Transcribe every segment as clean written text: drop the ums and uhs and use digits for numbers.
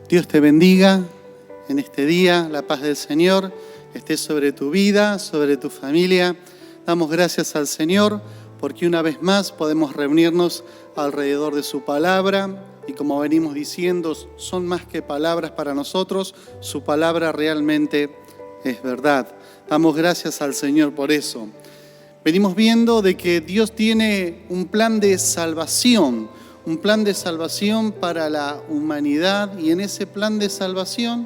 Dios te bendiga en este día, la paz del Señor esté sobre tu vida, sobre tu familia. Damos gracias al Señor porque una vez más podemos reunirnos alrededor de su palabra y como venimos diciendo, son más que palabras para nosotros, su palabra realmente es verdad. Damos gracias al Señor por eso. Venimos viendo de que Dios tiene un plan de salvación para la humanidad, y en ese plan de salvación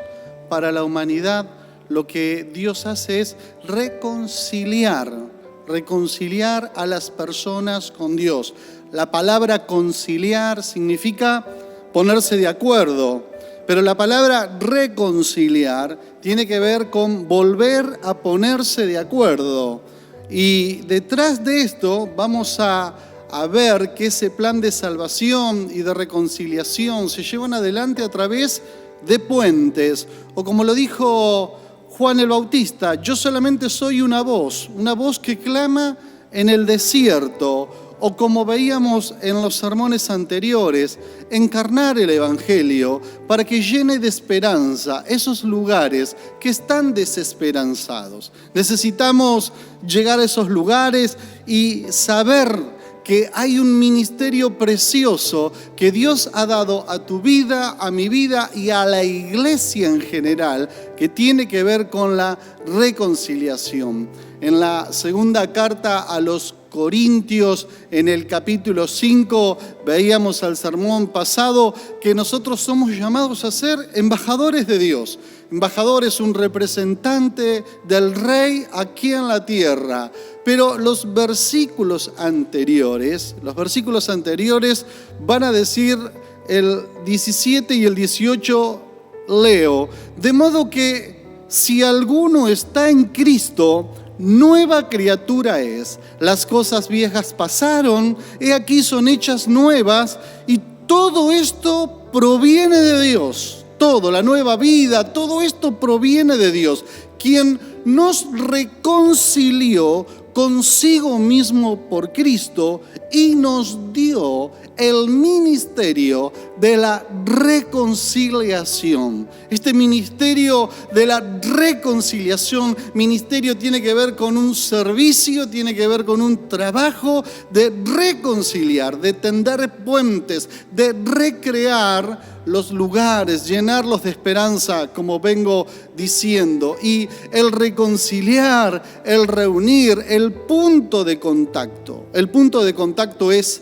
para la humanidad lo que Dios hace es reconciliar a las personas con Dios. La palabra conciliar significa ponerse de acuerdo, pero la palabra reconciliar tiene que ver con volver a ponerse de acuerdo. Y detrás de esto vamos a ver que ese plan de salvación y de reconciliación se llevan adelante a través de puentes, o como lo dijo Juan el Bautista, yo solamente soy una voz que clama en el desierto, o como veíamos en los sermones anteriores, encarnar el Evangelio para que llene de esperanza esos lugares que están desesperanzados. Necesitamos llegar a esos lugares y saber que hay un ministerio precioso que Dios ha dado a tu vida, a mi vida y a la iglesia en general, que tiene que ver con la reconciliación. En la segunda carta a los Corintios, en el capítulo 5, veíamos al sermón pasado que nosotros somos llamados a ser embajadores de Dios. Embajador es un representante del Rey aquí en la tierra. Pero los versículos anteriores van a decir el 17 y el 18, leo, de modo que si alguno está en Cristo, nueva criatura es. Las cosas viejas pasaron, he aquí son hechas nuevas, y todo esto proviene de Dios. Todo, la nueva vida, todo esto proviene de Dios, quien nos reconcilió consigo mismo por Cristo y nos dio el ministerio de la reconciliación. Este ministerio de la reconciliación, ministerio tiene que ver con un servicio, tiene que ver con un trabajo de reconciliar, de tender puentes, de recrear los lugares, llenarlos de esperanza, como vengo diciendo. Y el reconciliar, el reunir, el punto de contacto es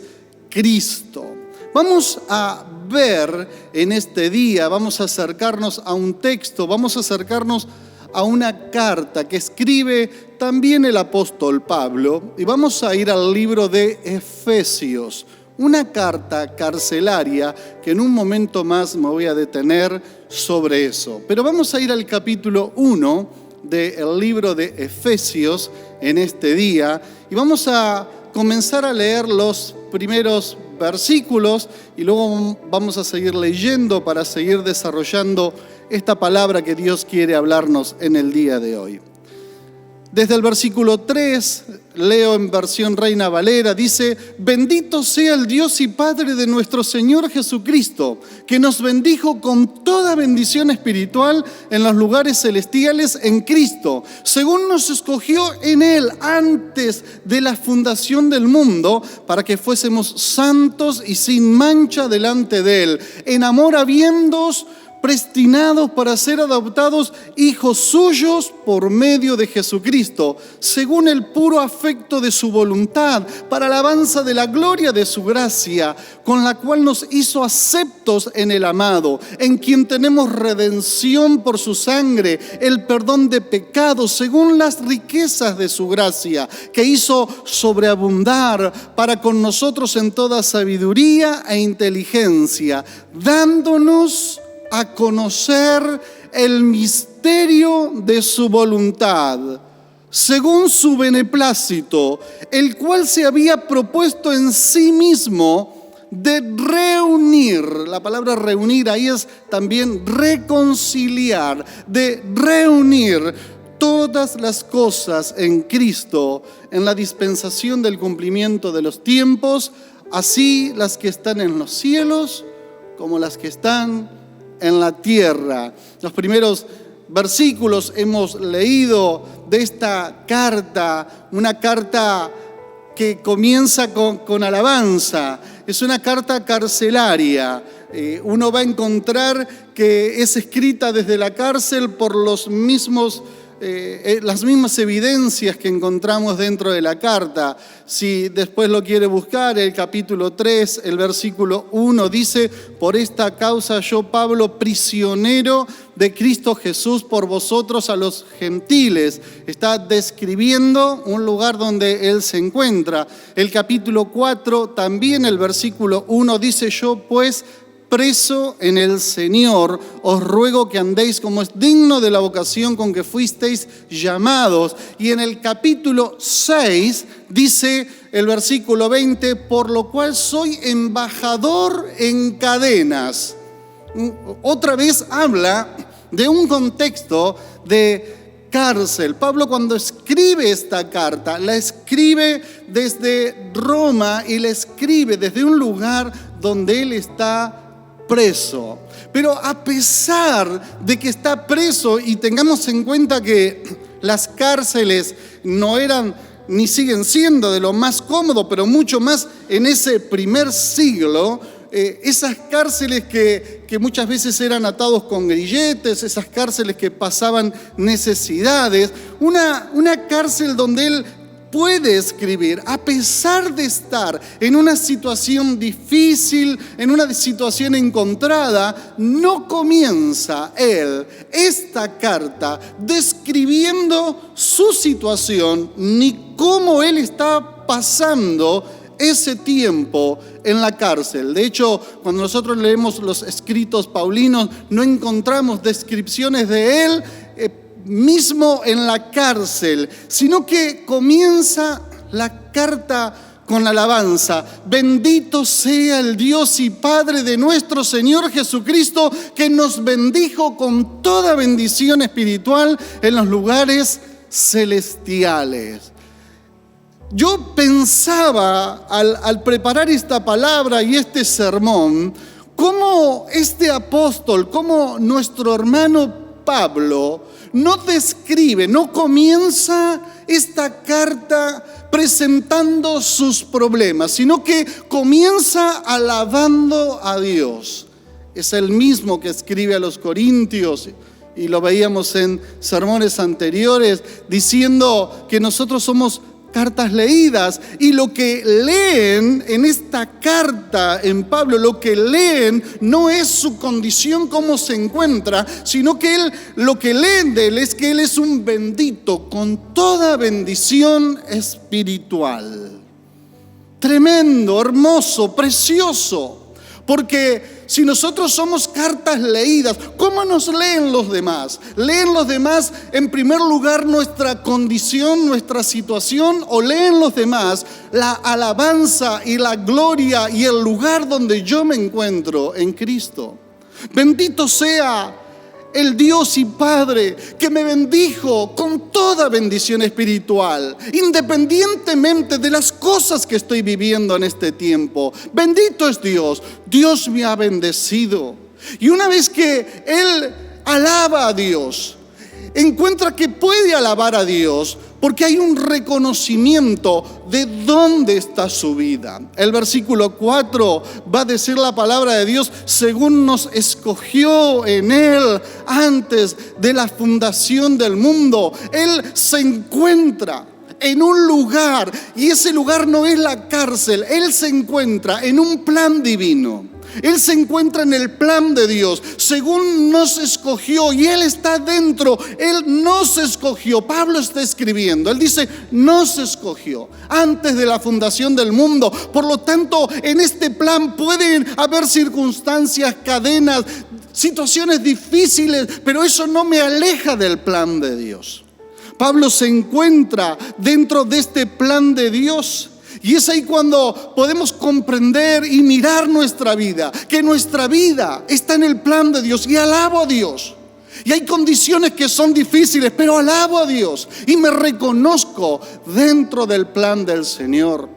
Cristo. Vamos a ver en este día, vamos a acercarnos a un texto, vamos a acercarnos a una carta que escribe también el apóstol Pablo, y vamos a ir al libro de Efesios. Una carta carcelaria que en un momento más me voy a detener sobre eso. Pero vamos a ir al capítulo 1 del libro de Efesios en este día y vamos a comenzar a leer los primeros versículos y luego vamos a seguir leyendo para seguir desarrollando esta palabra que Dios quiere hablarnos en el día de hoy. Desde el versículo 3, leo en versión Reina Valera, dice: bendito sea el Dios y Padre de nuestro Señor Jesucristo, que nos bendijo con toda bendición espiritual en los lugares celestiales en Cristo, según nos escogió en Él antes de la fundación del mundo, para que fuésemos santos y sin mancha delante de Él, en amor habiéndoos predestinados para ser adoptados hijos suyos por medio de Jesucristo, según el puro afecto de su voluntad, para alabanza de la gloria de su gracia, con la cual nos hizo aceptos en el amado, en quien tenemos redención por su sangre, el perdón de pecados, según las riquezas de su gracia, que hizo sobreabundar para con nosotros en toda sabiduría e inteligencia, dándonos a conocer el misterio de su voluntad, según su beneplácito, el cual se había propuesto en sí mismo de reunir. La palabra reunir ahí es también reconciliar, de reunir todas las cosas en Cristo, en la dispensación del cumplimiento de los tiempos, así las que están en los cielos como las que están en la tierra. Los primeros versículos hemos leído de esta carta, una carta que comienza con alabanza. Es una carta carcelaria. Uno va a encontrar que es escrita desde la cárcel por las mismas evidencias que encontramos dentro de la carta. Si después lo quiere buscar, el capítulo 3, el versículo 1 dice: por esta causa yo, Pablo, prisionero de Cristo Jesús, por vosotros a los gentiles. Está describiendo un lugar donde él se encuentra. El capítulo 4, también el versículo 1 dice: yo pues, preso en el Señor, os ruego que andéis como es digno de la vocación con que fuisteis llamados. Y en el capítulo 6 dice el versículo 20: por lo cual soy embajador en cadenas. Otra vez habla de un contexto de cárcel. Pablo, cuando escribe esta carta, la escribe desde Roma y la escribe desde un lugar donde él está preso. Pero a pesar de que está preso, y tengamos en cuenta que las cárceles no eran ni siguen siendo de lo más cómodo, pero mucho más en ese primer siglo, esas cárceles que muchas veces eran atados con grilletes, esas cárceles que pasaban necesidades, una cárcel donde él puede escribir, a pesar de estar en una situación difícil, en una situación encontrada, no comienza él esta carta describiendo su situación ni cómo él está pasando ese tiempo en la cárcel. De hecho, cuando nosotros leemos los escritos paulinos, no encontramos descripciones de él mismo en la cárcel, sino que comienza la carta con alabanza. Bendito sea el Dios y Padre de nuestro Señor Jesucristo, que nos bendijo con toda bendición espiritual en los lugares celestiales. Yo pensaba al preparar esta palabra y este sermón, cómo este apóstol, cómo nuestro hermano Pablo no describe, no comienza esta carta presentando sus problemas, sino que comienza alabando a Dios. Es el mismo que escribe a los Corintios, y lo veíamos en sermones anteriores, diciendo que nosotros somos cartas leídas, y lo que leen en esta carta en Pablo, lo que leen no es su condición, cómo se encuentra, sino que lo que leen de él es que él es un bendito con toda bendición espiritual. Tremendo, hermoso, precioso. Porque si nosotros somos cartas leídas, ¿cómo nos leen los demás? ¿Leen los demás en primer lugar nuestra condición, nuestra situación? ¿O leen los demás la alabanza y la gloria y el lugar donde yo me encuentro en Cristo? Bendito sea el Dios y Padre que me bendijo con toda bendición espiritual, independientemente de las cosas que estoy viviendo en este tiempo. Bendito es Dios. Dios me ha bendecido. Y una vez que él alaba a Dios, encuentra que puede alabar a Dios porque hay un reconocimiento de dónde está su vida. El versículo 4 va a decir la palabra de Dios: según nos escogió en Él antes de la fundación del mundo. Él se encuentra en un lugar, y ese lugar no es la cárcel. Él se encuentra en un plan divino. Él se encuentra en el plan de Dios, según nos escogió, y Él está dentro. Él nos escogió. Pablo está escribiendo, él dice: nos escogió antes de la fundación del mundo. Por lo tanto, en este plan pueden haber circunstancias, cadenas, situaciones difíciles, pero eso no me aleja del plan de Dios. Pablo se encuentra dentro de este plan de Dios. Y es ahí cuando podemos comprender y mirar nuestra vida, que nuestra vida está en el plan de Dios, y alabo a Dios. Y hay condiciones que son difíciles, pero alabo a Dios y me reconozco dentro del plan del Señor.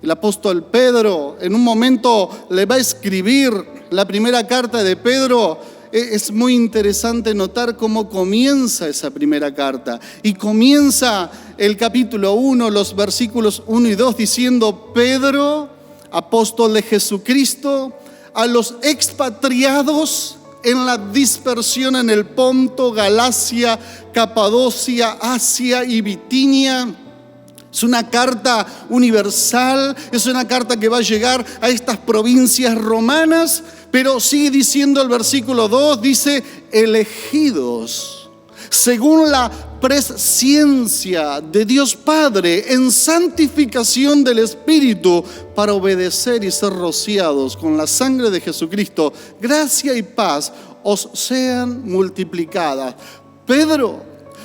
El apóstol Pedro en un momento le va a escribir la primera carta de Pedro, es muy interesante notar cómo comienza esa primera carta. Y comienza el capítulo 1, los versículos 1 y 2, diciendo: Pedro, apóstol de Jesucristo, a los expatriados en la dispersión en el Ponto, Galacia, Capadocia, Asia y Bitinia. Es una carta universal, es una carta que va a llegar a estas provincias romanas, pero sigue diciendo el versículo 2, dice: elegidos según la presciencia de Dios Padre en santificación del Espíritu, para obedecer y ser rociados con la sangre de Jesucristo, gracia y paz os sean multiplicadas. Pedro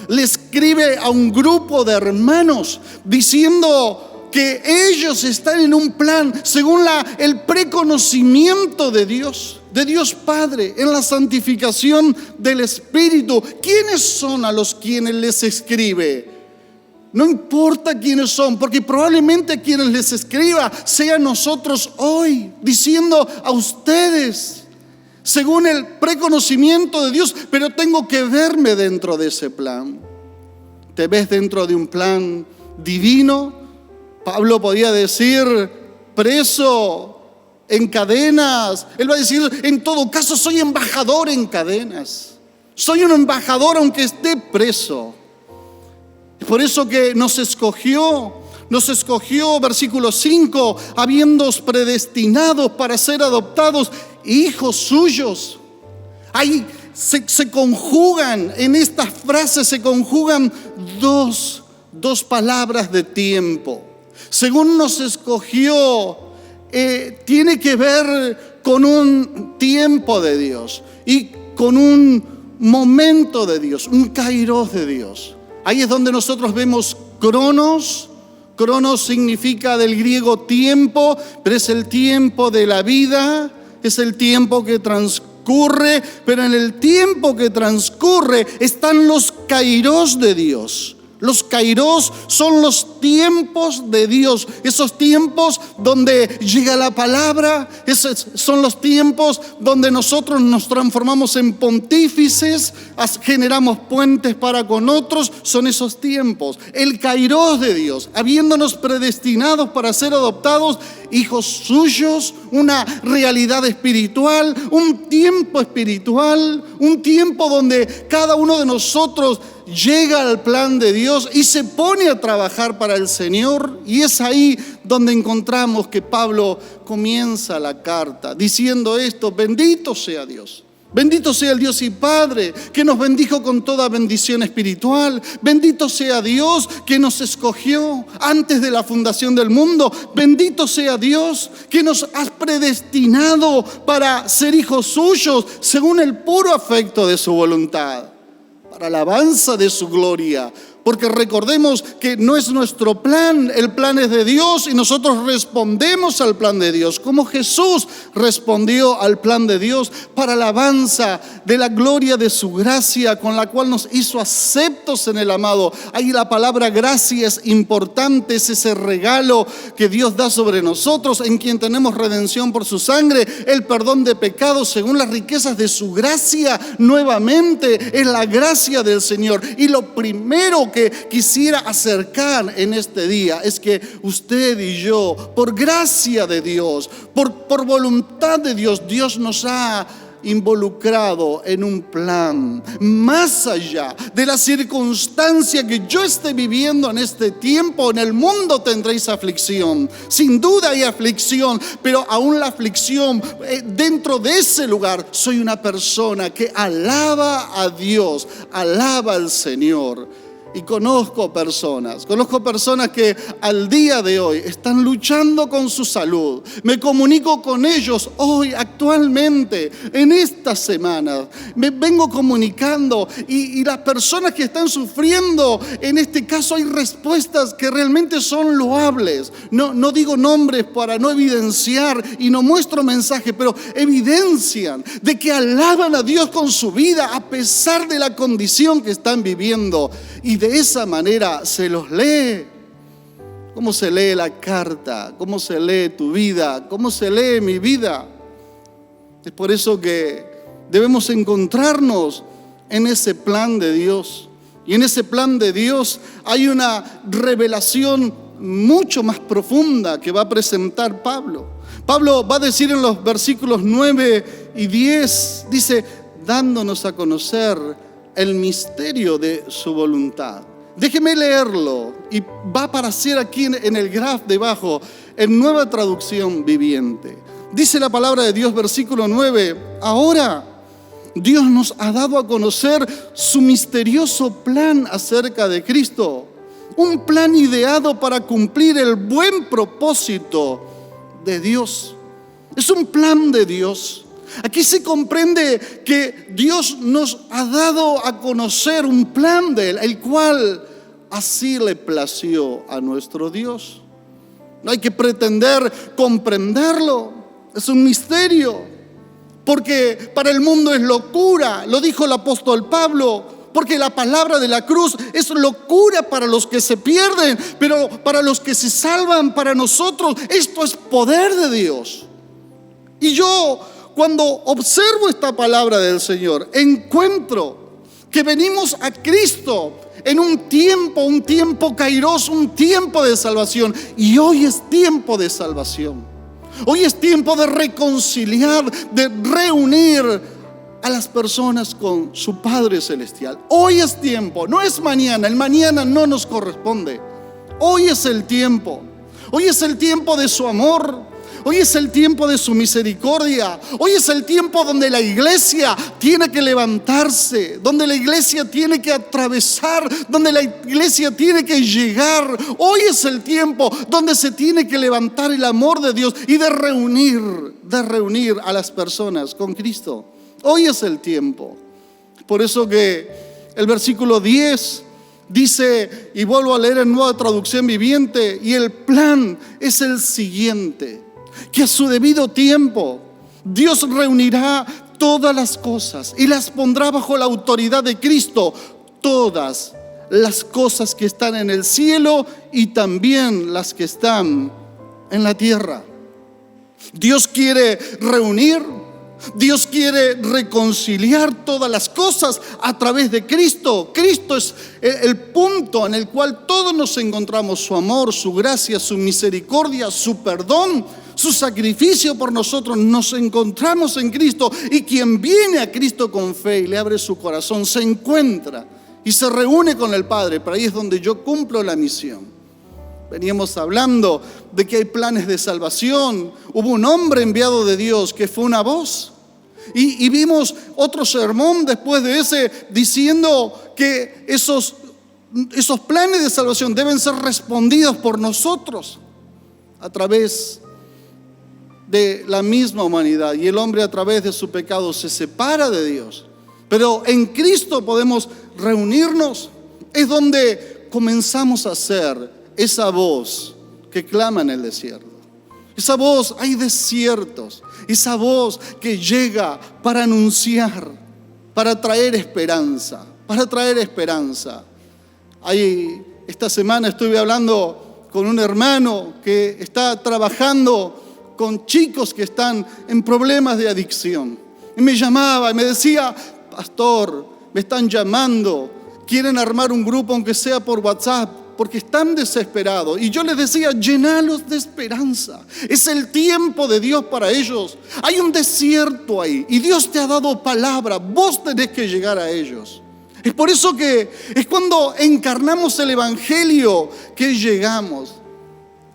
le escribe a un grupo de hermanos diciendo que ellos están en un plan según el preconocimiento de Dios Padre, en la santificación del Espíritu. ¿Quiénes son a los quienes les escribe? No importa quiénes son, porque probablemente quienes les escriba sean nosotros hoy, diciendo a ustedes según el preconocimiento de Dios, pero tengo que verme dentro de ese plan. ¿Te ves dentro de un plan divino? Pablo podía decir: preso, en cadenas. Él va a decir: en todo caso soy embajador en cadenas. Soy un embajador aunque esté preso. Es por eso que nos escogió, versículo 5, habiéndoos predestinados para ser adoptados hijos suyos. Ahí se conjugan, en estas frases se conjugan dos palabras de tiempo. Según nos escogió, tiene que ver con un tiempo de Dios y con un momento de Dios, un kairos de Dios. Ahí es donde nosotros vemos cronos. Cronos significa del griego tiempo, pero es el tiempo de la vida, es el tiempo que transcurre, pero en el tiempo que transcurre están los kairos de Dios. Los kairos son los tiempos de Dios, esos tiempos donde llega la palabra, esos son los tiempos donde nosotros nos transformamos en pontífices, generamos puentes para con otros, son esos tiempos. El kairos de Dios, habiéndonos predestinados para ser adoptados hijos suyos, una realidad espiritual, un tiempo espiritual, un tiempo donde cada uno de nosotros llega al plan de Dios y se pone a trabajar para el Señor. Y es ahí donde encontramos que Pablo comienza la carta diciendo esto: bendito sea Dios. Bendito sea el Dios y Padre que nos bendijo con toda bendición espiritual. Bendito sea Dios que nos escogió antes de la fundación del mundo. Bendito sea Dios que nos has predestinado para ser hijos suyos según el puro afecto de su voluntad, para alabanza de su gloria. Porque recordemos que no es nuestro plan, el plan es de Dios y nosotros respondemos al plan de Dios, como Jesús respondió al plan de Dios, para alabanza de la gloria de su gracia, con la cual nos hizo aceptos en el amado. Ahí la palabra gracia es importante, es ese regalo que Dios da sobre nosotros, en quien tenemos redención por su sangre, el perdón de pecados según las riquezas de su gracia. Nuevamente es la gracia del Señor. Y lo primero que quisiera acercar en este día es que usted y yo, por gracia de Dios, por voluntad de Dios, Dios nos ha involucrado en un plan más allá de la circunstancia que yo esté viviendo en este tiempo. En el mundo tendréis aflicción, sin duda hay aflicción, pero aún la aflicción, dentro de ese lugar soy una persona que alaba a Dios, alaba al Señor. Y conozco personas que al día de hoy están luchando con su salud. Me comunico con ellos hoy, actualmente, en estas semanas. Me vengo comunicando y las personas que están sufriendo, en este caso hay respuestas que realmente son loables. No digo nombres para no evidenciar y no muestro mensaje, pero evidencian de que alaban a Dios con su vida a pesar de la condición que están viviendo. Y de esa manera se los lee. ¿Cómo se lee la carta? ¿Cómo se lee tu vida? ¿Cómo se lee mi vida? Es por eso que debemos encontrarnos en ese plan de Dios. Y en ese plan de Dios hay una revelación mucho más profunda que va a presentar Pablo. Pablo va a decir en los versículos 9 y 10, dice, dándonos a conocer el misterio de su voluntad. Déjeme leerlo y va a aparecer aquí en el graph debajo, en Nueva Traducción Viviente. Dice la palabra de Dios, versículo 9, ahora Dios nos ha dado a conocer su misterioso plan acerca de Cristo, un plan ideado para cumplir el buen propósito de Dios. Es un plan de Dios. Aquí se comprende que Dios nos ha dado a conocer un plan de Él, el cual así le plació a nuestro Dios. No hay que pretender comprenderlo, es un misterio. Porque para el mundo es locura, lo dijo el apóstol Pablo, porque la palabra de la cruz es locura para los que se pierden, pero para los que se salvan, para nosotros, esto es poder de Dios. Y yo, cuando observo esta palabra del Señor, encuentro que venimos a Cristo en un tiempo kairos, un tiempo de salvación, y hoy es tiempo de salvación. Hoy es tiempo de reconciliar, de reunir a las personas con su Padre Celestial. Hoy es tiempo, no es mañana. El mañana no nos corresponde. Hoy es el tiempo. Hoy es el tiempo de su amor. Hoy es el tiempo de su misericordia. Hoy es el tiempo donde la iglesia tiene que levantarse, donde la iglesia tiene que atravesar, donde la iglesia tiene que llegar. Hoy es el tiempo donde se tiene que levantar el amor de Dios y de reunir a las personas con Cristo. Hoy es el tiempo. Por eso que el versículo 10 dice, y vuelvo a leer en Nueva Traducción Viviente, y el plan es el siguiente: que a su debido tiempo Dios reunirá todas las cosas y las pondrá bajo la autoridad de Cristo, todas las cosas que están en el cielo y también las que están en la tierra. Dios quiere reunir, Dios quiere reconciliar todas las cosas a través de Cristo. Cristo es el punto en el cual todos nos encontramos: su amor, su gracia, su misericordia, su perdón, su sacrificio por nosotros. Nos encontramos en Cristo, y quien viene a Cristo con fe y le abre su corazón se encuentra y se reúne con el Padre. Pero ahí es donde yo cumplo la misión. Veníamos hablando de que hay planes de salvación. Hubo un hombre enviado de Dios que fue una voz. Y vimos otro sermón después de ese diciendo que esos planes de salvación deben ser respondidos por nosotros a través de la misma humanidad. Y el hombre, a través de su pecado, se separa de Dios. Pero en Cristo podemos reunirnos. Es donde comenzamos a ser esa voz que clama en el desierto. Esa voz, hay desiertos. Esa voz que llega para anunciar, para traer esperanza, Esta semana estuve hablando con un hermano que está trabajando con chicos que están en problemas de adicción. Y me llamaba y me decía: pastor, me están llamando, quieren armar un grupo aunque sea por WhatsApp, porque están desesperados. Y yo les decía: llenalos de esperanza. Es el tiempo de Dios para ellos. Hay un desierto ahí y Dios te ha dado palabra. Vos tenés que llegar a ellos. Es por eso que es cuando encarnamos el Evangelio que llegamos.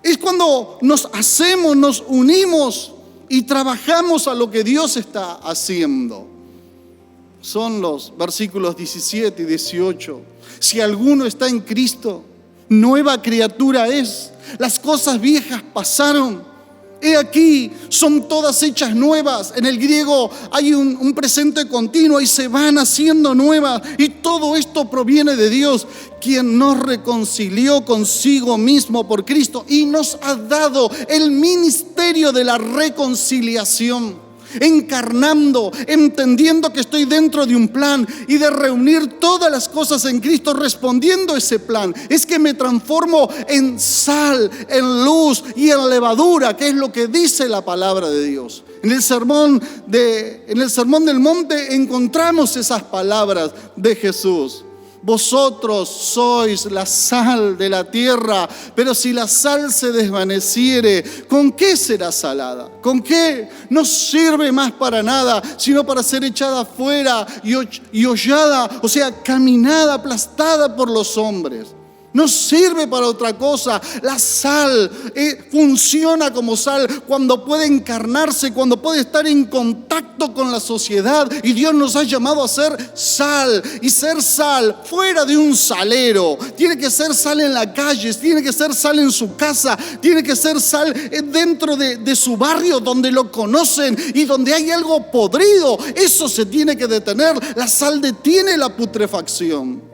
Es cuando nos unimos y trabajamos a lo que Dios está haciendo. Son los versículos 17 y 18. Si alguno está en Cristo, nueva criatura es. Las cosas viejas pasaron, he aquí, son todas hechas nuevas. En el griego hay un presente continuo: y se van haciendo nuevas. Y todo esto proviene de Dios, quien nos reconcilió consigo mismo por Cristo y nos ha dado el ministerio de la reconciliación. encarnando, entendiendo que estoy dentro de un plan y de reunir todas las cosas en Cristo respondiendo a ese plan. Es que me transformo en sal, en luz y en levadura, que es lo que dice la palabra de Dios. En el sermón del monte encontramos esas palabras de Jesús. Vosotros sois la sal de la tierra, pero si la sal se desvaneciere, ¿con qué será salada? ¿Con qué? No sirve más para nada, sino para ser echada fuera y hollada, o sea, caminada, aplastada por los hombres. No sirve para otra cosa. La sal funciona como sal cuando puede encarnarse, cuando puede estar en contacto con la sociedad. Y Dios nos ha llamado a ser sal. Y ser sal fuera de un salero. Tiene que ser sal en la calle, tiene que ser sal en su casa, tiene que ser sal dentro de su barrio donde lo conocen y donde hay algo podrido. Eso se tiene que detener. La sal detiene la putrefacción.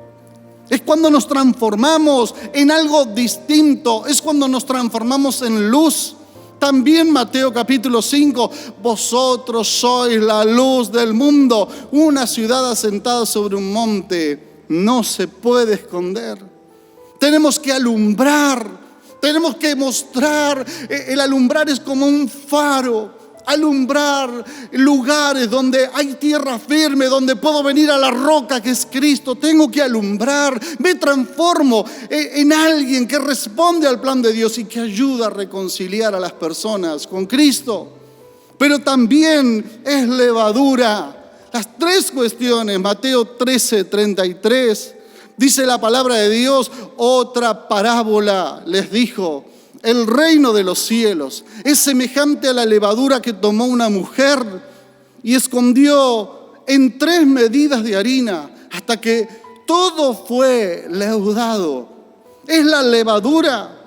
Es cuando nos transformamos en algo distinto, es cuando nos transformamos en luz. También Mateo capítulo 5, vosotros sois la luz del mundo. Una ciudad asentada sobre un monte no se puede esconder. Tenemos que alumbrar, tenemos que mostrar. El alumbrar es como un faro. Alumbrar lugares donde hay tierra firme, donde puedo venir a la roca que es Cristo. Tengo que alumbrar, me transformo en alguien que responde al plan de Dios y que ayuda a reconciliar a las personas con Cristo. Pero también es levadura. Las tres cuestiones, Mateo 13:33, dice la palabra de Dios, otra parábola les dijo: el reino de los cielos es semejante a la levadura que tomó una mujer y escondió en 3 medidas de harina hasta que todo fue leudado. Es la levadura.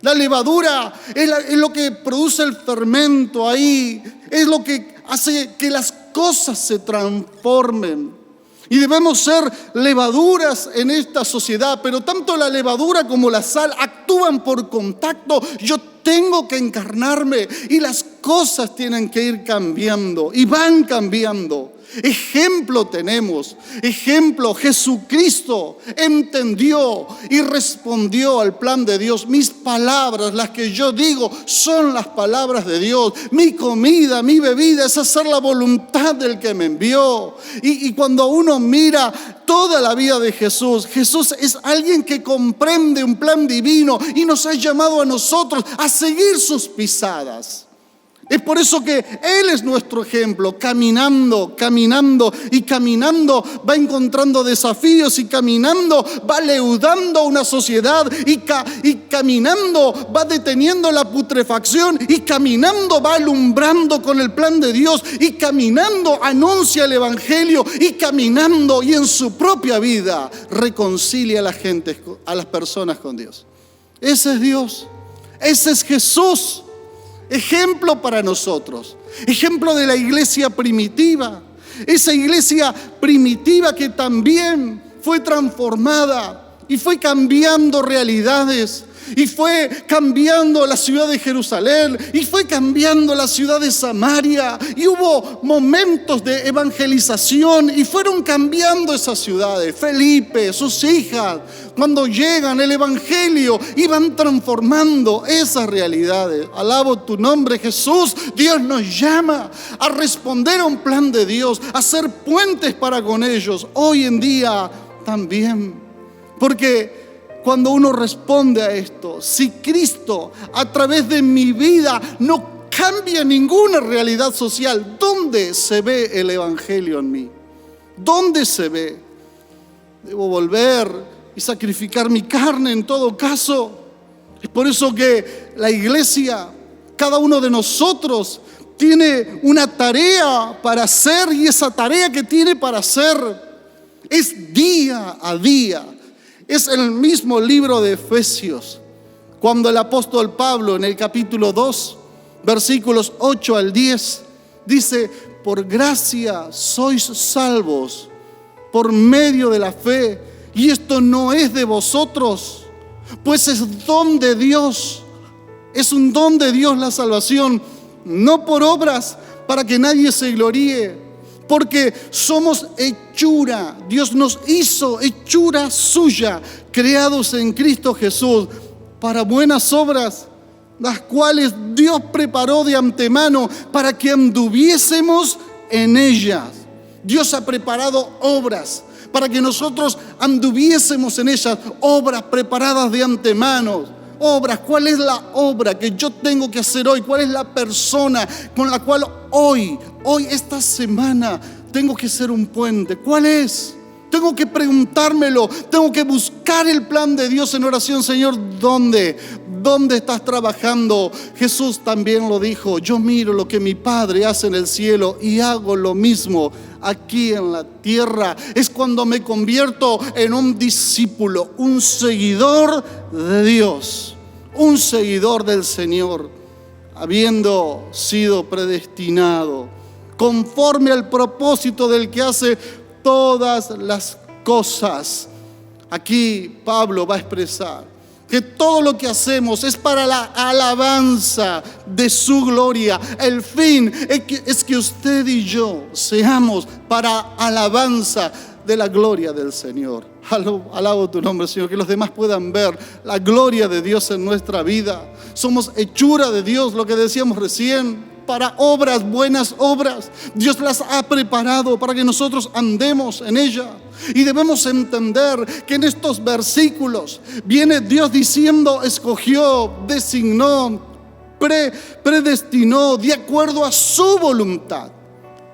La levadura es lo que produce el fermento ahí. Es lo que hace que las cosas se transformen. Y debemos ser levaduras en esta sociedad, pero tanto la levadura como la sal actúan por contacto. Yo tengo que encarnarme y las cosas tienen que ir cambiando y van cambiando. Ejemplo tenemos, ejemplo, Jesucristo entendió y respondió al plan de Dios. Mis palabras, las que yo digo, son las palabras de Dios. Mi comida, mi bebida es hacer la voluntad del que me envió. Y cuando uno mira toda la vida de Jesús, Jesús es alguien que comprende un plan divino y nos ha llamado a nosotros a seguir sus pisadas. Es por eso que Él es nuestro ejemplo. Caminando va encontrando desafíos y caminando va leudando una sociedad y caminando va deteniendo la putrefacción y caminando va alumbrando con el plan de Dios y caminando anuncia el evangelio y caminando y en su propia vida reconcilia a la gente, a las personas con Dios. Ese es Dios, ese es Jesús. Ejemplo para nosotros, ejemplo de la iglesia primitiva, esa iglesia primitiva que también fue transformada y fue cambiando realidades y fue cambiando la ciudad de Jerusalén y fue cambiando la ciudad de Samaria y hubo momentos de evangelización y fueron cambiando esas ciudades. Felipe, sus hijas, cuando llegan el evangelio y van transformando esas realidades. Alabo tu nombre, Jesús. Dios nos llama a responder a un plan de Dios, a ser puentes para con ellos hoy en día también, porque cuando uno responde a esto, si Cristo a través de mi vida no cambia ninguna realidad social, ¿dónde se ve el evangelio en mí? ¿Dónde se ve? Debo volver y sacrificar mi carne en todo caso. Es por eso que la iglesia, cada uno de nosotros, tiene una tarea para hacer y esa tarea que tiene para hacer es día a día. Es el mismo libro de Efesios, cuando el apóstol Pablo en el capítulo 2, versículos 8 al 10, dice: por gracia sois salvos por medio de la fe, y esto no es de vosotros, pues es don de Dios. Es un don de Dios la salvación, no por obras, para que nadie se gloríe, porque somos hechura. Dios nos hizo hechura suya, creados en Cristo Jesús, para buenas obras, las cuales Dios preparó de antemano para que anduviésemos en ellas. Dios ha preparado obras para que nosotros anduviésemos en ellas, obras preparadas de antemano. Obras, ¿cuál es la obra que yo tengo que hacer hoy? ¿Cuál es la persona con la cual hoy, esta semana, tengo que ser un puente? ¿Cuál es? Tengo que preguntármelo, tengo que buscar el plan de Dios en oración. Señor, ¿dónde estás trabajando? Jesús también lo dijo: yo miro lo que mi Padre hace en el cielo y hago lo mismo aquí en la tierra. Es cuando me convierto en un discípulo, un seguidor de Dios, un seguidor del Señor, habiendo sido predestinado conforme al propósito del que hace todas las cosas. Aquí Pablo va a expresar que todo lo que hacemos es para la alabanza de su gloria. El fin es que usted y yo seamos para alabanza de la gloria del Señor. Alabo tu nombre, Señor, que los demás puedan ver la gloria de Dios en nuestra vida. Somos hechura de Dios, lo que decíamos recién, para obras, buenas obras. Dios las ha preparado para que nosotros andemos en ella. Y debemos entender que en estos versículos viene Dios diciendo: escogió, designó, predestinó de acuerdo a su voluntad.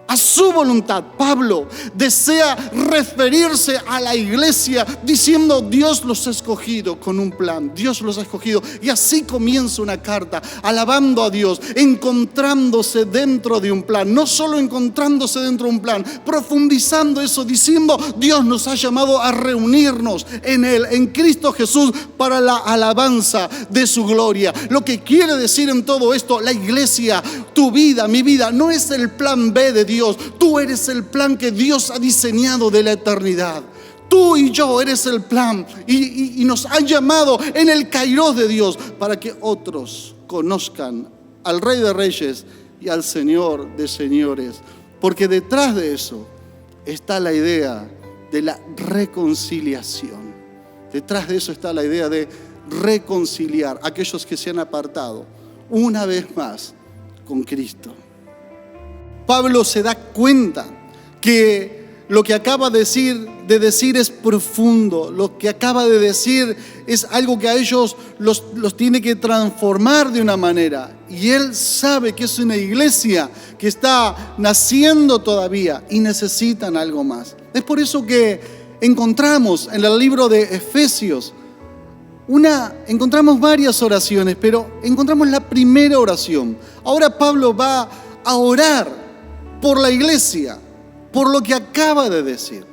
A su voluntad. Pablo desea referirse a la iglesia diciendo: Dios los ha escogido con un plan, Dios los ha escogido. Y así comienza una carta, alabando a Dios, encontrándose dentro de un plan. No solo encontrándose dentro de un plan, profundizando eso, diciendo: Dios nos ha llamado a reunirnos en Él, en Cristo Jesús, para la alabanza de su gloria. Lo que quiere decir en todo esto, la iglesia, tu vida, mi vida, no es el plan B de Dios. Tú eres el plan que Dios ha diseñado de la eternidad. Tú y yo eres el plan y nos ha llamado en el kairos de Dios para que otros conozcan al Rey de Reyes y al Señor de Señores. Porque detrás de eso está la idea de la reconciliación. Detrás de eso está la idea de reconciliar a aquellos que se han apartado una vez más con Cristo. Pablo se da cuenta que lo que acaba de decir es profundo. Lo que acaba de decir es algo que a ellos los tiene que transformar de una manera. Y él sabe que es una iglesia que está naciendo todavía y necesitan algo más. Es por eso que encontramos en el libro de Efesios encontramos varias oraciones, pero encontramos la primera oración. Ahora Pablo va a orar por la iglesia, por lo que acaba de decir.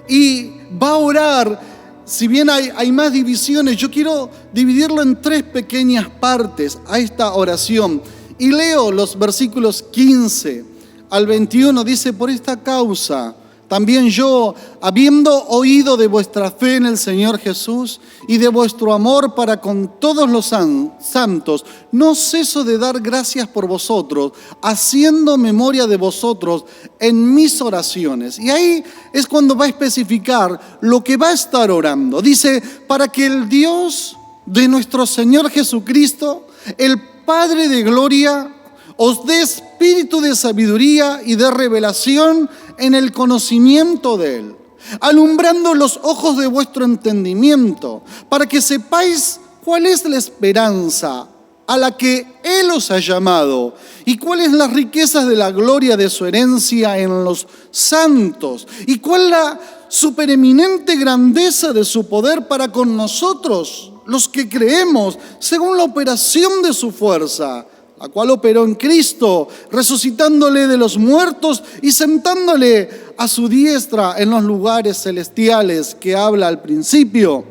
Y va a orar, si bien hay más divisiones, yo quiero dividirlo en 3 pequeñas partes a esta oración. Y leo los versículos 15 al 21, dice: por esta causa también yo, habiendo oído de vuestra fe en el Señor Jesús y de vuestro amor para con todos los santos, no ceso de dar gracias por vosotros, haciendo memoria de vosotros en mis oraciones. Y ahí es cuando va a especificar lo que va a estar orando. Dice: para que el Dios de nuestro Señor Jesucristo, el Padre de gloria, os dé espíritu de sabiduría y de revelación en el conocimiento de Él, alumbrando los ojos de vuestro entendimiento, para que sepáis cuál es la esperanza a la que Él os ha llamado y cuáles las riquezas de la gloria de su herencia en los santos y cuál la supereminente grandeza de su poder para con nosotros, los que creemos, según la operación de su fuerza, la cual operó en Cristo, resucitándole de los muertos y sentándole a su diestra en los lugares celestiales, que habla al principio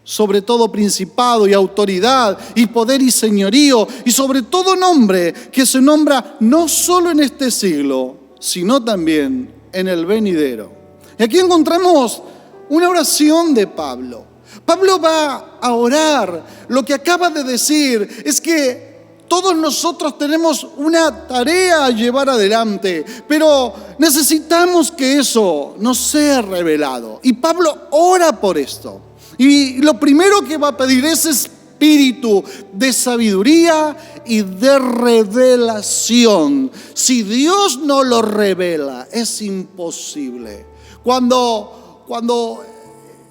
sobre todo principado y autoridad y poder y señorío y sobre todo nombre que se nombra no solo en este siglo, sino también en el venidero. Y aquí encontramos una oración de Pablo. Pablo va a orar. Lo que acaba de decir es que todos nosotros tenemos una tarea a llevar adelante, pero necesitamos que eso nos sea revelado. Y Pablo ora por esto. Y lo primero que va a pedir es espíritu de sabiduría y de revelación. Si Dios no lo revela, es imposible. Cuando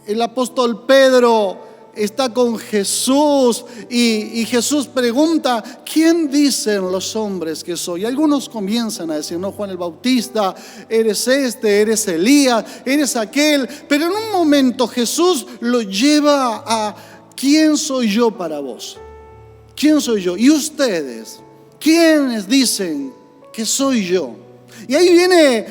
el apóstol Pedro está con Jesús y Jesús pregunta: ¿quién dicen los hombres que soy? Y algunos comienzan a decir: no, Juan el Bautista, eres eres Elías, eres aquel. Pero en un momento Jesús lo lleva a: ¿quién soy yo para vos? ¿Quién soy yo? Y ustedes, ¿quiénes dicen que soy yo? Y ahí viene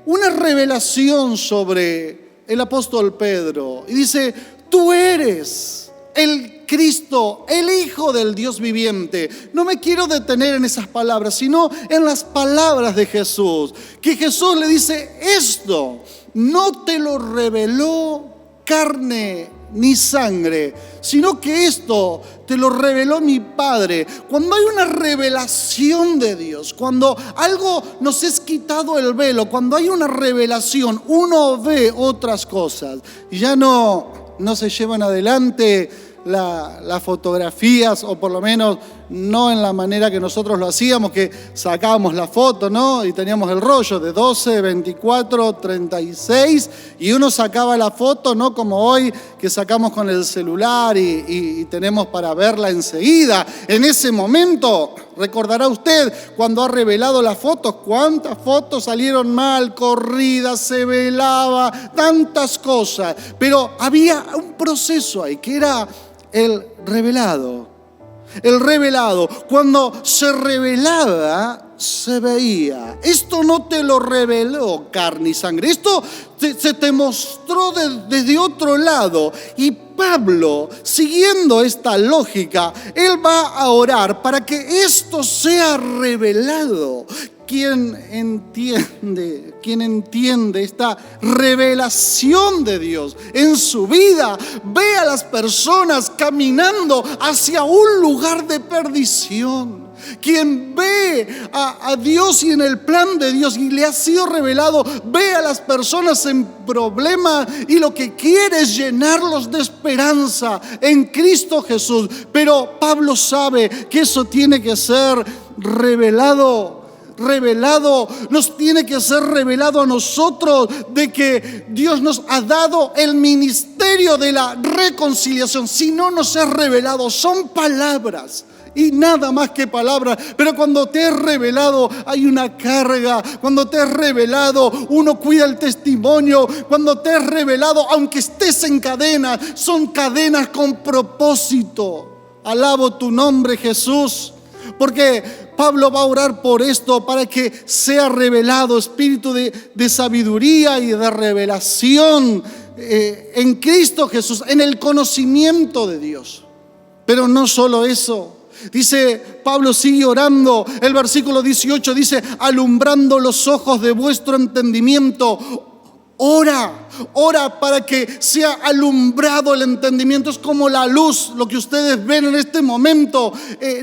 una revelación sobre el apóstol Pedro y dice: tú eres el Cristo, el Hijo del Dios viviente. No me quiero detener en esas palabras, sino en las palabras de Jesús. Que Jesús le dice: esto no te lo reveló carne ni sangre, sino que esto te lo reveló mi Padre. Cuando hay una revelación de Dios, cuando algo nos es quitado el velo, cuando hay una revelación, uno ve otras cosas. Ya no se llevan adelante las fotografías, o por lo menos no en la manera que nosotros lo hacíamos, que sacábamos la foto, ¿no? Y teníamos el rollo de 12, 24, 36, y uno sacaba la foto, no como hoy que sacamos con el celular y tenemos para verla enseguida. En ese momento, recordará usted cuando ha revelado las fotos, cuántas fotos salieron mal, corridas, se velaba, tantas cosas. Pero había un proceso ahí que era el revelado. El revelado, cuando se revelaba, se veía. Esto no te lo reveló carne y sangre. Esto se te mostró desde otro lado. Y Pablo, siguiendo esta lógica, él va a orar para que esto sea revelado. Quien entiende esta revelación de Dios en su vida, ve a las personas caminando hacia un lugar de perdición. Quien ve a Dios y en el plan de Dios y le ha sido revelado, ve a las personas en problemas y lo que quiere es llenarlos de esperanza en Cristo Jesús. Pero Pablo sabe que eso tiene que ser revelado, nos tiene que ser revelado a nosotros, de que Dios nos ha dado el ministerio de la reconciliación. Si no nos es revelado, son palabras y nada más que palabras. Pero cuando te es revelado, hay una carga. Cuando te es revelado, uno cuida el testimonio. Cuando te es revelado, aunque estés en cadenas, son cadenas con propósito. Alabo tu nombre, Jesús. Porque Pablo va a orar por esto, para que sea revelado espíritu de sabiduría y de revelación en Cristo Jesús, en el conocimiento de Dios. Pero no solo eso. Dice, Pablo sigue orando, el versículo 18 dice: alumbrando los ojos de vuestro entendimiento. Ora para que sea alumbrado el entendimiento. Es como la luz, lo que ustedes ven en este momento.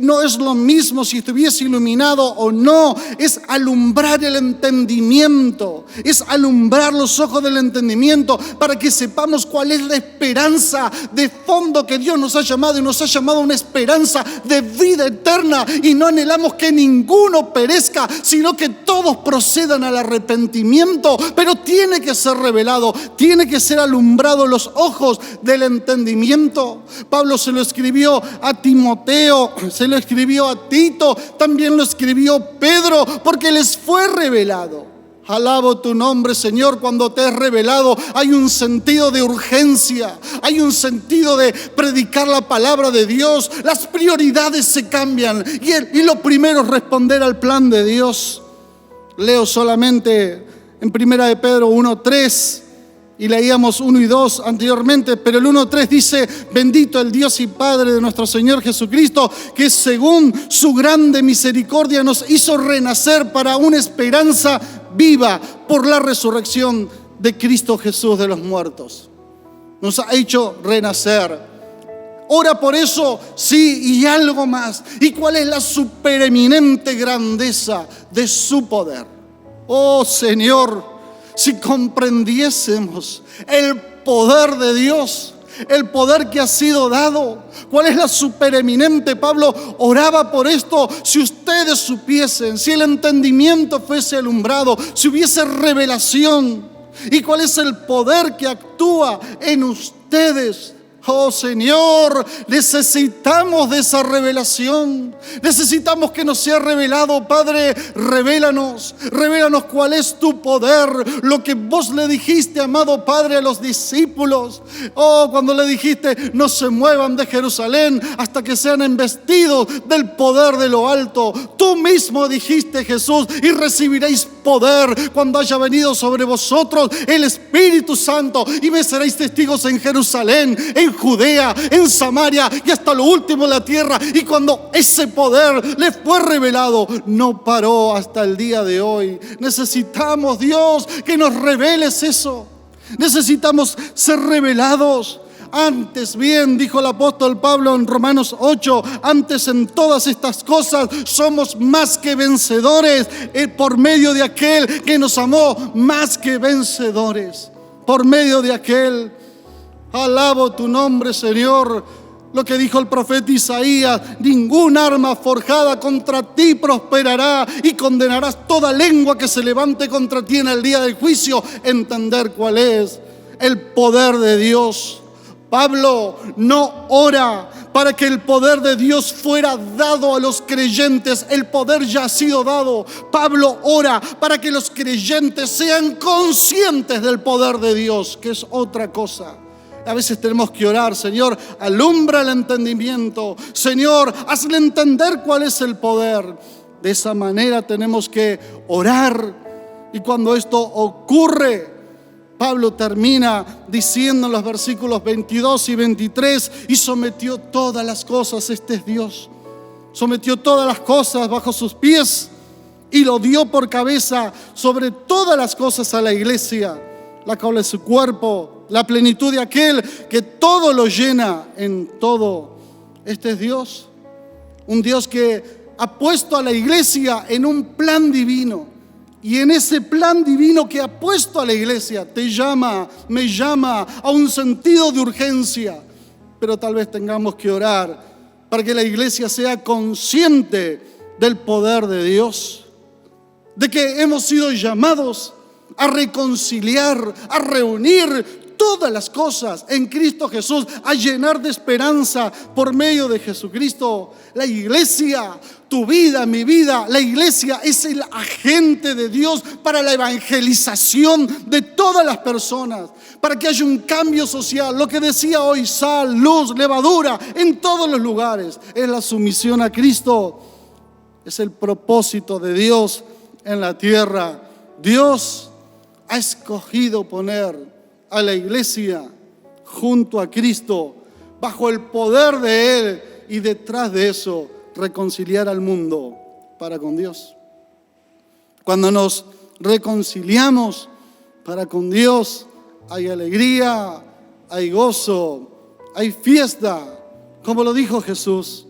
No es lo mismo si estuviese iluminado o no. Es alumbrar el entendimiento. Es alumbrar los ojos del entendimiento para que sepamos cuál es la esperanza de fondo que Dios nos ha llamado. Y nos ha llamado a una esperanza de vida eterna. Y no anhelamos que ninguno perezca, sino que todos procedan al arrepentimiento. Pero tiene que ser revelado, tiene que ser alumbrado los ojos del entendimiento. Pablo se lo escribió a Timoteo, se lo escribió a Tito, también lo escribió Pedro, porque les fue revelado. Alabo tu nombre, Señor. Cuando te es revelado, hay un sentido de urgencia, hay un sentido de predicar la palabra de Dios. Las prioridades se cambian y lo primero es responder al plan de Dios. Leo solamente en 1 de Pedro 1:3, y leíamos 1 y 2 anteriormente, pero el 1:3 dice: bendito el Dios y Padre de nuestro Señor Jesucristo, que según su grande misericordia nos hizo renacer para una esperanza viva por la resurrección de Cristo Jesús de los muertos. Nos ha hecho renacer. Ora por eso, sí, y algo más. ¿Y cuál es la supereminente grandeza de su poder? Oh Señor, si comprendiésemos el poder de Dios, el poder que ha sido dado, cuál es la supereminente. Pablo oraba por esto. Si ustedes supiesen, si el entendimiento fuese alumbrado, si hubiese revelación, y cuál es el poder que actúa en ustedes. Oh Señor, necesitamos de esa revelación. Necesitamos que nos sea revelado. Padre, revélanos cuál es tu poder. Lo que vos le dijiste, amado Padre, a los discípulos. Oh, cuando le dijiste, no se muevan de Jerusalén hasta que sean embestidos del poder de lo alto. Tú mismo dijiste, Jesús, y recibiréis poder cuando haya venido sobre vosotros el Espíritu Santo, y me seréis testigos en Jerusalén, en Judea, en Samaria y hasta lo último de la tierra. Y cuando ese poder le fue revelado, no paró hasta el día de hoy. Necesitamos, Dios, que nos reveles eso. Necesitamos ser revelados. Antes bien, dijo el apóstol Pablo en Romanos 8, antes en todas estas cosas somos más que vencedores por medio de aquel que nos amó, más que vencedores por medio de aquel. Alabo tu nombre, Señor. Lo que dijo el profeta Isaías: ningún arma forjada contra ti prosperará, y condenarás toda lengua que se levante contra ti en el día del juicio. Entender cuál es el poder de Dios. Pablo no ora para que el poder de Dios fuera dado a los creyentes. El poder ya ha sido dado. Pablo ora para que los creyentes sean conscientes del poder de Dios, que es otra cosa. A veces tenemos que orar: Señor, alumbra el entendimiento. Señor, hazle entender cuál es el poder. De esa manera tenemos que orar. Y cuando esto ocurre, Pablo termina diciendo en los versículos 22 y 23: y sometió todas las cosas, este es Dios, sometió todas las cosas bajo sus pies y lo dio por cabeza sobre todas las cosas a la iglesia, la cual es su cuerpo, la plenitud de aquel que todo lo llena en todo. Este es Dios, un Dios que ha puesto a la iglesia en un plan divino. Y en ese plan divino que ha puesto a la iglesia, te llama, me llama a un sentido de urgencia. Pero tal vez tengamos que orar para que la iglesia sea consciente del poder de Dios, de que hemos sido llamados a reconciliar, a reunir todas las cosas en Cristo Jesús, a llenar de esperanza por medio de Jesucristo. La iglesia, tu vida, mi vida, la iglesia es el agente de Dios para la evangelización de todas las personas, para que haya un cambio social. Lo que decía hoy, sal, luz, levadura, en todos los lugares. Es la sumisión a Cristo, es el propósito de Dios en la tierra. Dios ha escogido poner a la iglesia junto a Cristo, bajo el poder de Él, y detrás de eso reconciliar al mundo para con Dios. Cuando nos reconciliamos para con Dios, hay alegría, hay gozo, hay fiesta, como lo dijo Jesús.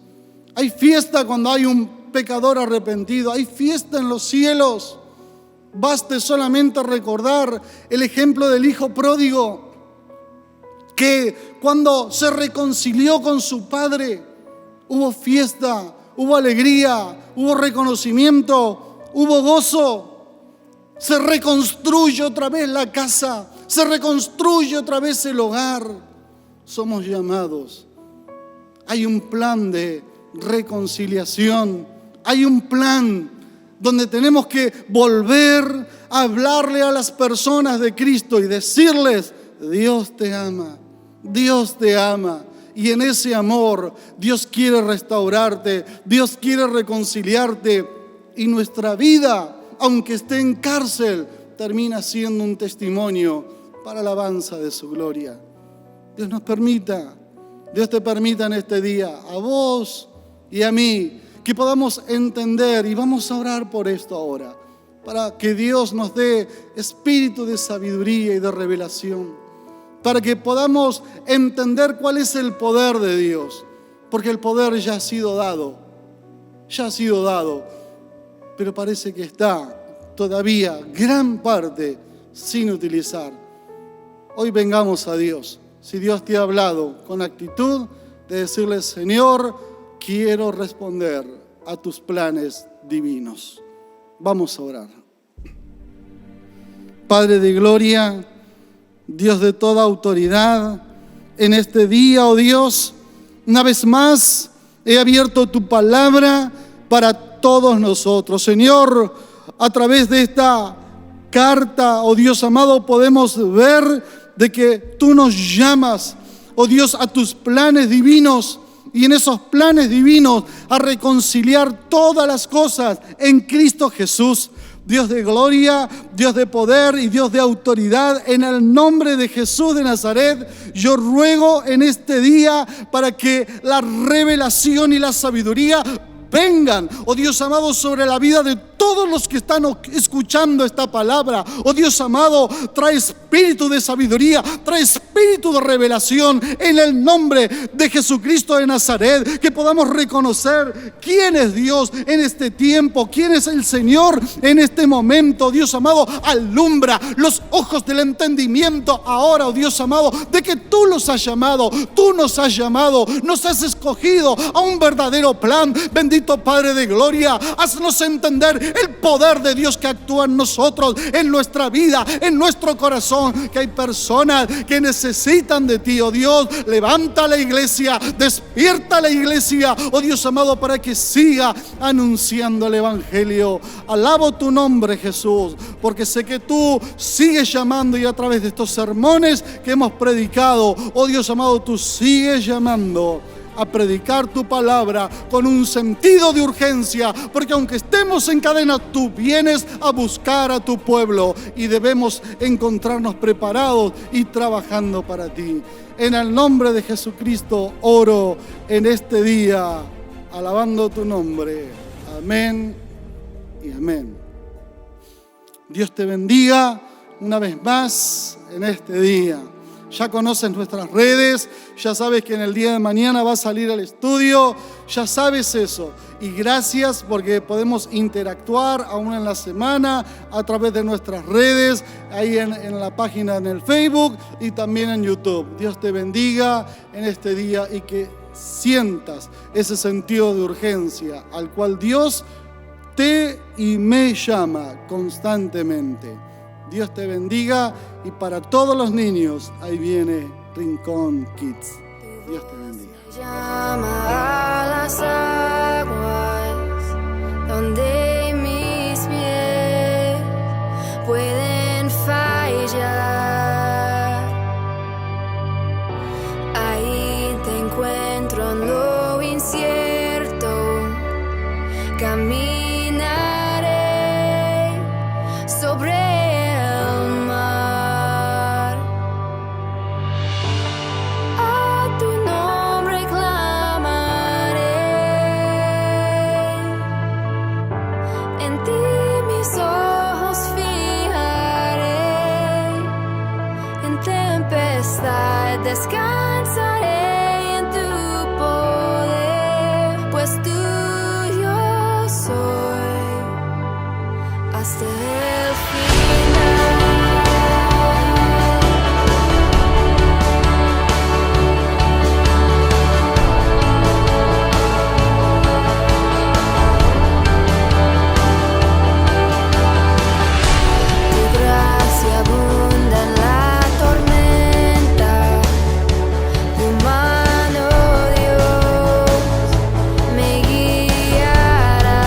Hay fiesta cuando hay un pecador arrepentido, hay fiesta en los cielos. Baste solamente recordar el ejemplo del hijo pródigo, que cuando se reconcilió con su padre, hubo fiesta, hubo alegría, hubo reconocimiento, hubo gozo. Se reconstruye otra vez la casa, se reconstruye otra vez el hogar. Somos llamados. Hay un plan de reconciliación, hay un plan donde tenemos que volver a hablarle a las personas de Cristo y decirles: Dios te ama, Dios te ama. Y en ese amor Dios quiere restaurarte, Dios quiere reconciliarte. Y nuestra vida, aunque esté en cárcel, termina siendo un testimonio para la alabanza de su gloria. Dios nos permita, Dios te permita en este día, a vos y a mí, que podamos entender, y vamos a orar por esto ahora, para que Dios nos dé espíritu de sabiduría y de revelación, para que podamos entender cuál es el poder de Dios, porque el poder ya ha sido dado, pero parece que está todavía gran parte sin utilizar. Hoy vengamos a Dios. Si Dios te ha hablado con actitud de decirle: Señor, quiero responder a tus planes divinos. Vamos a orar. Padre de gloria, Dios de toda autoridad, en este día, oh Dios, una vez más he abierto tu palabra para todos nosotros. Señor, a través de esta carta, oh Dios amado, podemos ver de que tú nos llamas, oh Dios, a tus planes divinos, y en esos planes divinos a reconciliar todas las cosas en Cristo Jesús. Dios de gloria, Dios de poder y Dios de autoridad, en el nombre de Jesús de Nazaret, yo ruego en este día para que la revelación y la sabiduría vengan, oh Dios amado, sobre la vida de todos los que están escuchando esta palabra. Oh Dios amado, trae espíritu de sabiduría, trae espíritu de revelación en el nombre de Jesucristo de Nazaret, que podamos reconocer quién es Dios en este tiempo, quién es el Señor en este momento. Dios amado, alumbra los ojos del entendimiento ahora, oh Dios amado, de que tú los has llamado, tú nos has llamado, nos has escogido a un verdadero plan. Bendito Padre de gloria, haznos entender el poder de Dios que actúa en nosotros, en nuestra vida, en nuestro corazón, que hay personas que necesitan de ti, oh Dios. Levanta la iglesia, despierta la iglesia, oh Dios amado, para que siga anunciando el evangelio. Alabo tu nombre, Jesús, porque sé que tú sigues llamando, y a través de estos sermones que hemos predicado, oh Dios amado, tú sigues llamando a predicar tu palabra con un sentido de urgencia, porque aunque estemos en cadena, tú vienes a buscar a tu pueblo y debemos encontrarnos preparados y trabajando para ti. En el nombre de Jesucristo oro en este día, alabando tu nombre. Amén y amén. Dios te bendiga una vez más en este día. Ya conoces nuestras redes, ya sabes que en el día de mañana va a salir al estudio, ya sabes eso. Y gracias porque podemos interactuar aún en la semana a través de nuestras redes, ahí en la página en el Facebook y también en YouTube. Dios te bendiga en este día y que sientas ese sentido de urgencia al cual Dios te y me llama constantemente. Dios te bendiga, y para todos los niños, ahí viene Rincón Kids. Dios te bendiga. Llama a las aguas donde mis pies pueden fallar. Ahí te encuentro en lo incierto. Caminaré sobre descansaré en tu poder, pues tuyo soy hasta el final. Tu gracia abunda en la tormenta. Tu mano, Dios, me guiará.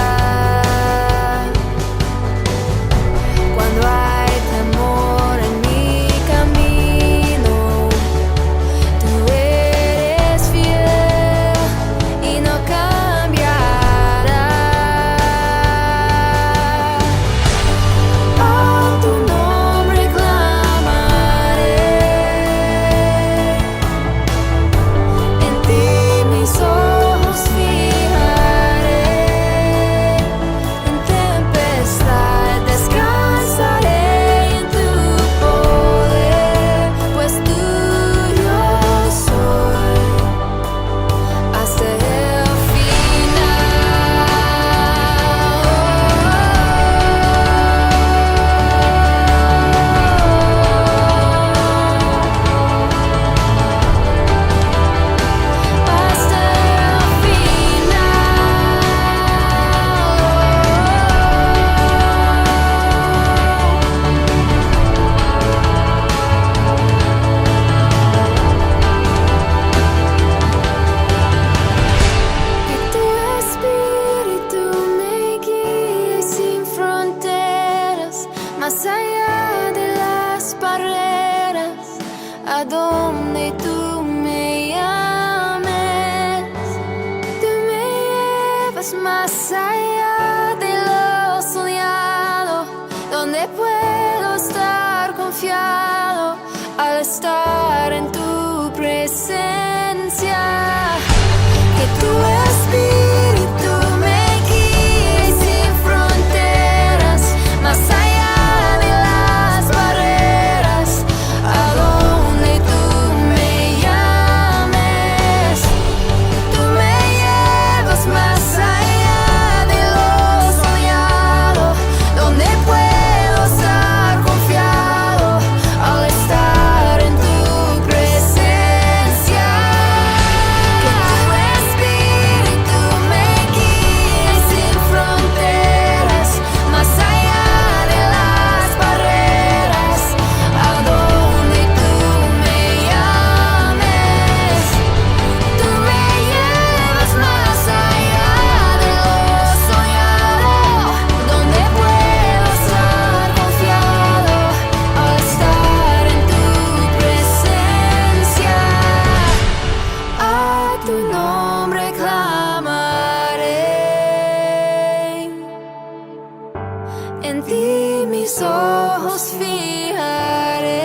En ti mis ojos fijaré,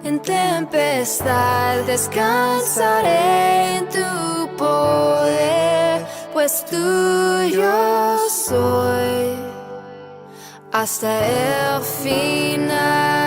en tempestad descansaré en tu poder, pues tuyo soy hasta el final.